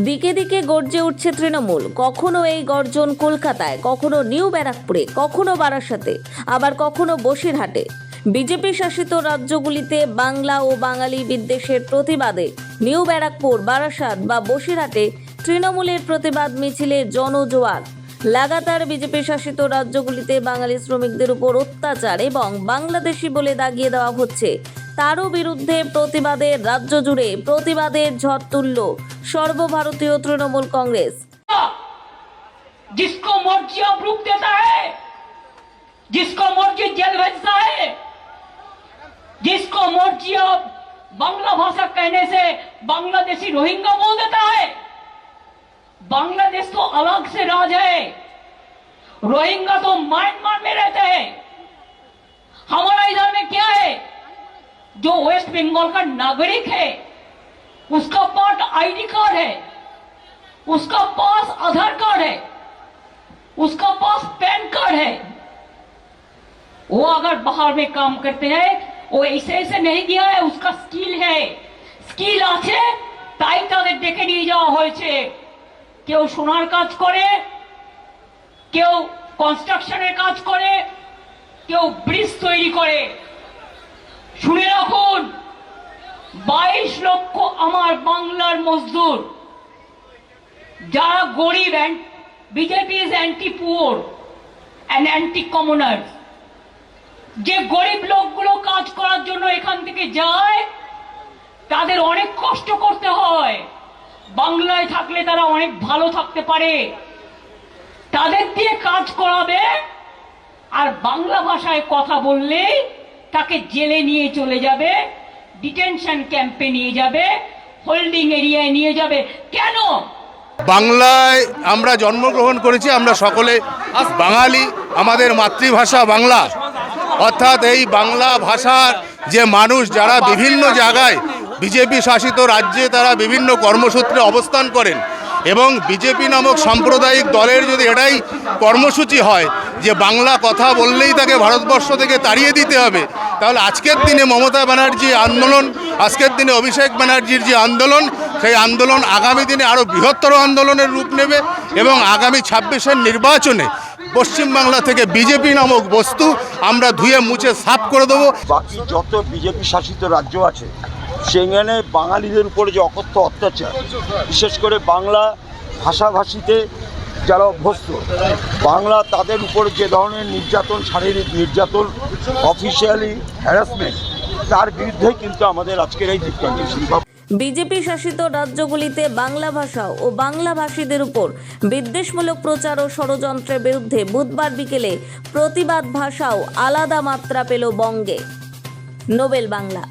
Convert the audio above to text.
দিকে দিকে গর্জে উঠছে তৃণমূল। কখনো এই গর্জন কলকাতায়, কখনো নিউ ব্যারাকপুরে, কখনো বারাসাতে, আবার কখনো বসিরহাটে। বিজেপি শাসিত রাজ্যগুলিতে বাংলা ও বাঙালি বিদ্বেষের প্রতিবাদে নিউ ব্যারাকপুর, বারাসাত বা বসিরহাটে তৃণমূলের প্রতিবাদ মিছিলে জনজোয়ার। লাগাতার বিজেপি শাসিত রাজ্যগুলিতে বাঙালি শ্রমিকদের উপর অত্যাচার এবং বাংলাদেশি বলে দাগিয়ে দেওয়া হচ্ছে, তারও বিরুদ্ধে প্রতিবাদের রাজ্য জুড়ে প্রতিবাদের ঝড় তুলল সর্বভারতীয় तृणमूल कांग्रेस। जिसको मर्जी अप्रूव देता है, जिसको मर्जी जेल भेजता है, जिसको मर्जी अब बांग्ला भाषा कहने से बांग्लादेशी रोहिंग्या बोल देता है। बांग्लादेश तो अलग से राज है, रोहिंग्या तो म्यांमार में रहते हैं। हमारा इधर में क्या है, जो वेस्ट बंगाल का नागरिक है उसका पास आईडी कार्ड है, उसका पास आधार कार्ड है, उसका पास पैन कार्ड है। वो अगर बाहर में काम करते हैं वो ऐसे ऐसे नहीं दिया है, उसका स्किल है, स्किल আছে তাই তাদের ডেকে নিয়ে যাওয়া হয়েছে। কেউ সোনার কাজ করে, কেউ কনস্ট্রাকশনের কাজ করে, কেউ ব্রিজ তৈরি করে। শুনে রাখুন, 22 লক্ষ আমার বাংলার মজদুর যারা গরিব, BJP is anti poor and anti কমনার। যে গরিব লোকগুলো কাজ করার জন্য এখান থেকে যায় তাদের অনেক কষ্ট করতে হয়। বাংলায় থাকলে তারা অনেক ভালো থাকতে পারে, তাদের দিয়ে কাজ করাবে, আর বাংলা ভাষায় কথা বললেই তাকে জেলে নিয়ে চলে যাবে, ডিটেনশন ক্যাম্পে নিয়ে যাবে, হোল্ডিং এরিয়ায় নিয়ে যাবে। কেন? বাংলায় আমরা জন্মগ্রহণ করেছি, আমরা সকলে বাঙালি, আমাদের মাতৃভাষা বাংলা। অর্থাৎ এই বাংলা ভাষার যে মানুষ যারা বিভিন্ন জায়গায় বিজেপি শাসিত রাজ্যে তারা বিভিন্ন কর্মসূত্রে অবস্থান করেন, এবং বিজেপি নামক সাম্প্রদায়িক দলের যদি এটাই কর্মসূচি হয় যে বাংলা কথা বললেই তাকে ভারতবর্ষ থেকে তাড়িয়ে দিতে হবে, তাহলে আজকের দিনে মমতা ব্যানার্জি আন্দোলন, আজকের দিনে অভিষেক ব্যানার্জির যে আন্দোলন, সেই আন্দোলন আগামী দিনে আরও বৃহত্তর আন্দোলনের রূপ নেবে এবং আগামী 26-এর নির্বাচনে পশ্চিমবাংলা থেকে বিজেপি নামক বস্তু আমরা ধুয়ে মুছে সাফ করে দেবো। বাকি যত বিজেপি শাসিত রাজ্য আছে সেখানে বাঙালিদের উপরে যে অকথ্য অত্যাচার, বিশেষ করে বাংলা ভাষাভাষীতে যারা অভ্যস্ত, বাংলা তাদের উপরে যে ধরনের নির্যাতন, শারীরিক নির্যাতন, অফিসিয়ালি হ্যারাসমেন্ট, তার বিরুদ্ধে কিন্তু আমাদের আজকের এই ডিক্লারেশন। বিজেপি শাসিত রাজ্যগুলিতে বাংলা ভাষা ও বাংলাভাষীদের উপর বিদ্বেষমূলক প্রচার ও ষড়যন্ত্রের বিরুদ্ধে বুধবার বিকেলে প্রতিবাদ ভাষাও আলাদা মাত্রা পেল বঙ্গে। নোবেল বাংলা।